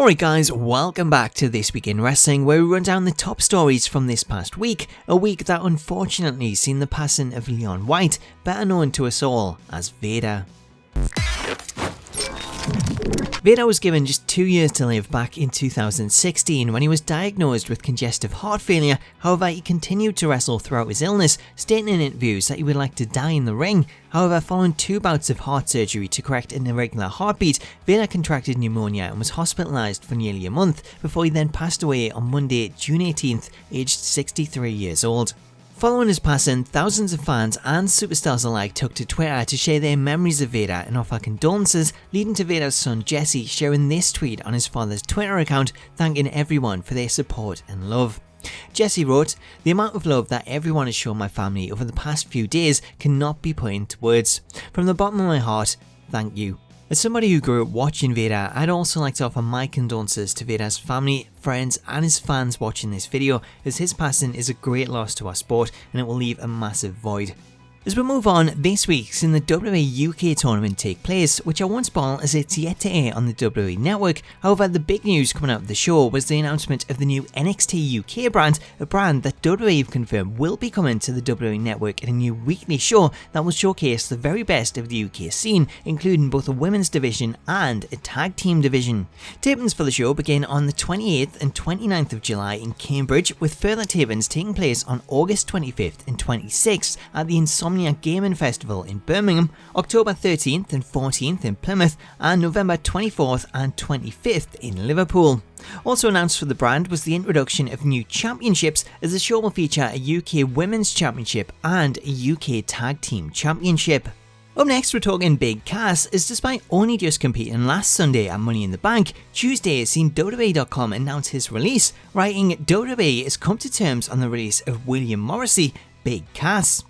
Alright guys, welcome back to This Week in Wrestling, where we run down the top stories from this past week, a week that unfortunately seen the passing of Leon White, better known to us all as Vader. Vader was given just 2 years to live back in 2016 when he was diagnosed with congestive heart failure. However, he continued to wrestle throughout his illness, stating in interviews that he would like to die in the ring. However, following 2 bouts of heart surgery to correct an irregular heartbeat, Vader contracted pneumonia and was hospitalised for nearly a month before he then passed away on Monday, June 18th, aged 63 years old. Following his passing, thousands of fans and superstars alike took to Twitter to share their memories of Vader and offer condolences, leading to Vader's son Jesse sharing this tweet on his father's Twitter account, thanking everyone for their support and love. Jesse wrote, "The amount of love that everyone has shown my family over the past few days cannot be put into words. From the bottom of my heart, thank you." As somebody who grew up watching Vader, I'd also like to offer my condolences to Vader's family, friends and his fans watching this video, as his passing is a great loss to our sport and it will leave a massive void. As we move on, this week seen the WWE UK tournament take place, which I won't spoil as it's yet to air on the WWE network. However, the big news coming out of the show was the announcement of the new NXT UK brand, a brand that WWE have confirmed will be coming to the WWE network in a new weekly show that will showcase the very best of the UK scene, including both a women's division and a tag team division. Tapings for the show begin on the 28th and 29th of July in Cambridge, with further tapings taking place on August 25th and 26th at the Insomnia Gaming Festival in Birmingham, October 13th and 14th in Plymouth, and November 24th and 25th in Liverpool. Also announced for the brand was the introduction of new championships, as the show will feature a UK Women's Championship and a UK Tag Team Championship. Up next, we're talking Big Cass, as despite only just competing last Sunday at Money in the Bank, Tuesday has seen WWE.com announce his release, writing WWE has come to terms on the release of William Morrissey, Big Cass.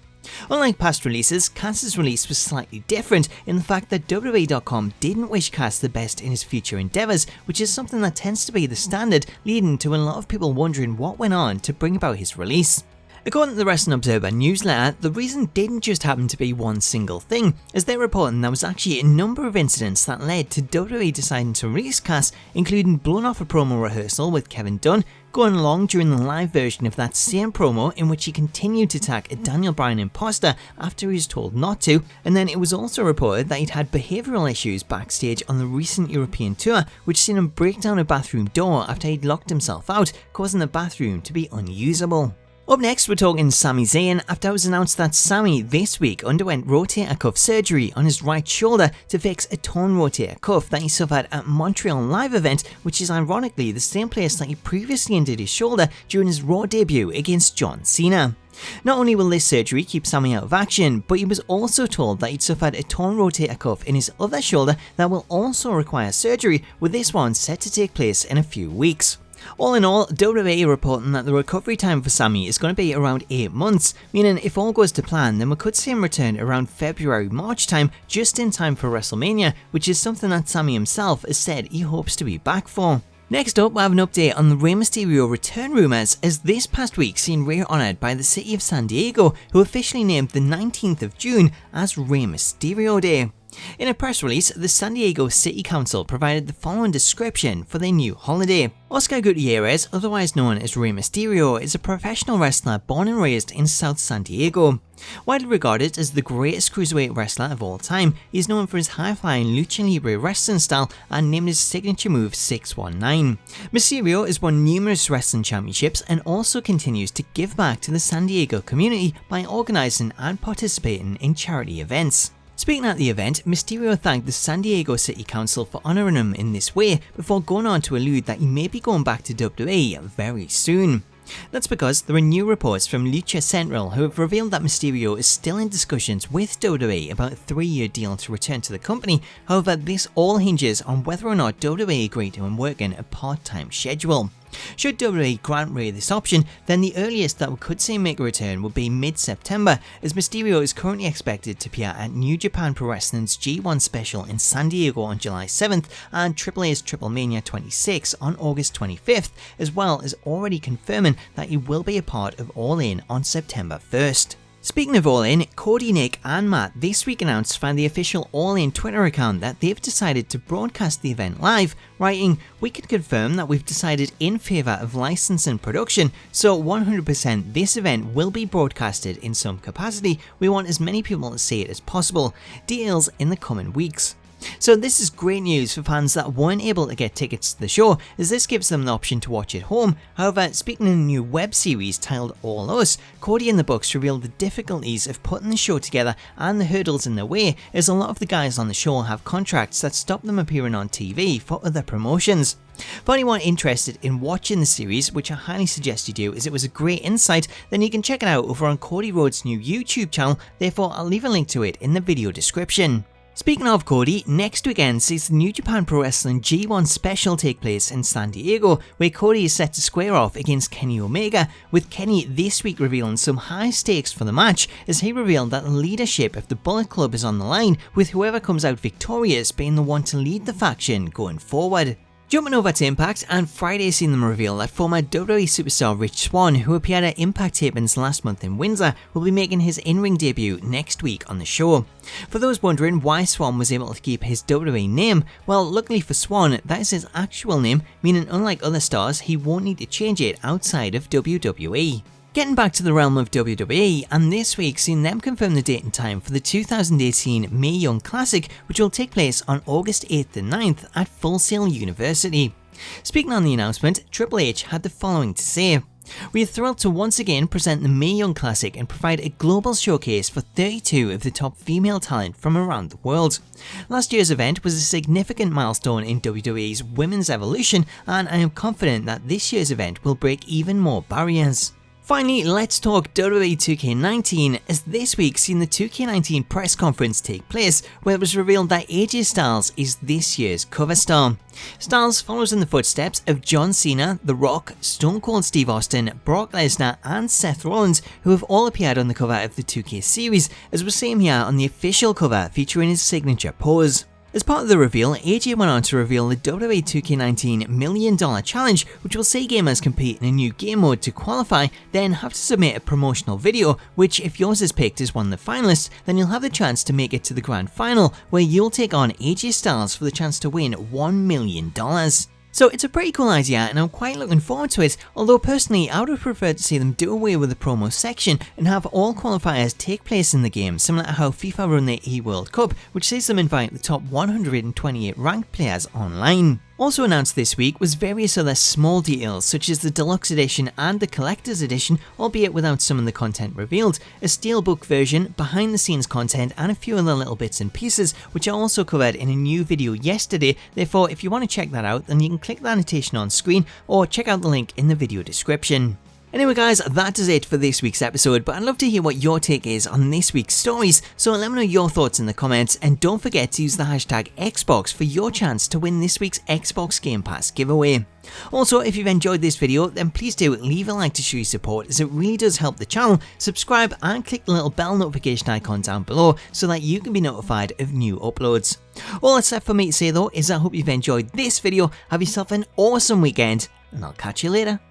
Unlike past releases, Cass's release was slightly different in the fact that WWE.com didn't wish Cass the best in his future endeavours, which is something that tends to be the standard, leading to a lot of people wondering what went on to bring about his release. According to the Wrestling Observer newsletter, the reason didn't just happen to be one single thing, as they're reporting there was actually a number of incidents that led to WWE deciding to release Cass, including blowing off a promo rehearsal with Kevin Dunn, going along during the live version of that same promo in which he continued to attack a Daniel Bryan imposter after he was told not to, and then it was also reported that he'd had behavioural issues backstage on the recent European tour, which seen him break down a bathroom door after he'd locked himself out, causing the bathroom to be unusable. Up next, we're talking Sami Zayn, after it was announced that Sami this week underwent rotator cuff surgery on his right shoulder to fix a torn rotator cuff that he suffered at Montreal Live event, which is ironically the same place that he previously injured his shoulder during his Raw debut against John Cena. Not only will this surgery keep Sami out of action, but he was also told that he'd suffered a torn rotator cuff in his other shoulder that will also require surgery, with this one set to take place in a few weeks. All in all, WWE are reporting that the recovery time for Sami is going to be around 8 months, meaning if all goes to plan, then we could see him return around February-March time, just in time for WrestleMania, which is something that Sami himself has said he hopes to be back for. Next up, we have an update on the Rey Mysterio Return rumours, as this past week seen Rey honoured by the city of San Diego, who officially named the 19th of June as Rey Mysterio Day. In a press release, the San Diego City Council provided the following description for their new holiday. Oscar Gutierrez, otherwise known as Rey Mysterio, is a professional wrestler born and raised in South San Diego. Widely regarded as the greatest cruiserweight wrestler of all time, he is known for his high-flying lucha libre wrestling style and named his signature move 619. Mysterio has won numerous wrestling championships and also continues to give back to the San Diego community by organising and participating in charity events. Speaking at the event, Mysterio thanked the San Diego City Council for honouring him in this way, before going on to allude that he may be going back to WWE very soon. That's because there are new reports from Lucha Central who have revealed that Mysterio is still in discussions with WWE about a 3-year deal to return to the company. However, this all hinges on whether or not WWE agree to him working a part-time schedule. Should WWE grant Rey this option, then the earliest that we could see him make a return would be mid-September, as Mysterio is currently expected to appear at New Japan Pro Wrestling's G1 special in San Diego on July 7th and AAA's Triple Mania 26 on August 25th, as well as already confirming that he will be a part of All In on September 1st. Speaking of All In, Cody, Nick and Matt this week announced via the official All In Twitter account that they've decided to broadcast the event live, writing, "We can confirm that we've decided in favour of license and production, so 100% this event will be broadcasted in some capacity. We want as many people to see it as possible. Details in the coming weeks." So this is great news for fans that weren't able to get tickets to the show, as this gives them the option to watch at home. However, speaking in a new web series titled All Us, Cody and the Bucks revealed the difficulties of putting the show together and the hurdles in their way, as a lot of the guys on the show have contracts that stop them appearing on TV for other promotions. For anyone interested in watching the series, which I highly suggest you do as it was a great insight, then you can check it out over on Cody Rhodes' new YouTube channel, therefore I'll leave a link to it in the video description. Speaking of Cody, next weekend sees the New Japan Pro Wrestling G1 special take place in San Diego, where Cody is set to square off against Kenny Omega, with Kenny this week revealing some high stakes for the match, as he revealed that the leadership of the Bullet Club is on the line, with whoever comes out victorious being the one to lead the faction going forward. Jumping over to Impact, and Friday seen them reveal that former WWE superstar Rich Swann, who appeared at Impact tapings last month in Windsor, will be making his in-ring debut next week on the show. For those wondering why Swann was able to keep his WWE name, well, luckily for Swann, that is his actual name, meaning unlike other stars, he won't need to change it outside of WWE. Getting back to the realm of WWE, and this week seen them confirm the date and time for the 2018 Mae Young Classic, which will take place on August 8th and 9th at Full Sail University. Speaking on the announcement, Triple H had the following to say: "We are thrilled to once again present the Mae Young Classic and provide a global showcase for 32 of the top female talent from around the world. Last year's event was a significant milestone in WWE's women's evolution, and I am confident that this year's event will break even more barriers." Finally, let's talk WWE 2K19, as this week seen the 2K19 press conference take place, where it was revealed that AJ Styles is this year's cover star. Styles follows in the footsteps of John Cena, The Rock, Stone Cold Steve Austin, Brock Lesnar and Seth Rollins, who have all appeared on the cover of the 2K series, as we're seeing here on the official cover featuring his signature pose. As part of the reveal, AJ went on to reveal the WWE 2K19 $1 Million Challenge, which will see gamers compete in a new game mode to qualify, then have to submit a promotional video, which if yours is picked as one of the finalists, then you'll have the chance to make it to the grand final, where you'll take on AJ Styles for the chance to win $1 million. So it's a pretty cool idea and I'm quite looking forward to it, although personally I would have preferred to see them do away with the promo section and have all qualifiers take place in the game, similar to how FIFA run the E-World Cup, which sees them invite the top 128 ranked players online. Also announced this week was various other small details such as the Deluxe Edition and the Collector's Edition, albeit without some of the content revealed, a steelbook version, behind the scenes content and a few other little bits and pieces, which I also covered in a new video yesterday. Therefore, if you want to check that out, then you can click the annotation on screen or check out the link in the video description. Anyway guys, that does it for this week's episode, but I'd love to hear what your take is on this week's stories, so let me know your thoughts in the comments, and don't forget to use the hashtag Xbox for your chance to win this week's Xbox Game Pass giveaway. Also, if you've enjoyed this video, then please do leave a like to show your support, as it really does help the channel. Subscribe and click the little bell notification icon down below so that you can be notified of new uploads. All that's left for me to say though is I hope you've enjoyed this video, have yourself an awesome weekend, and I'll catch you later.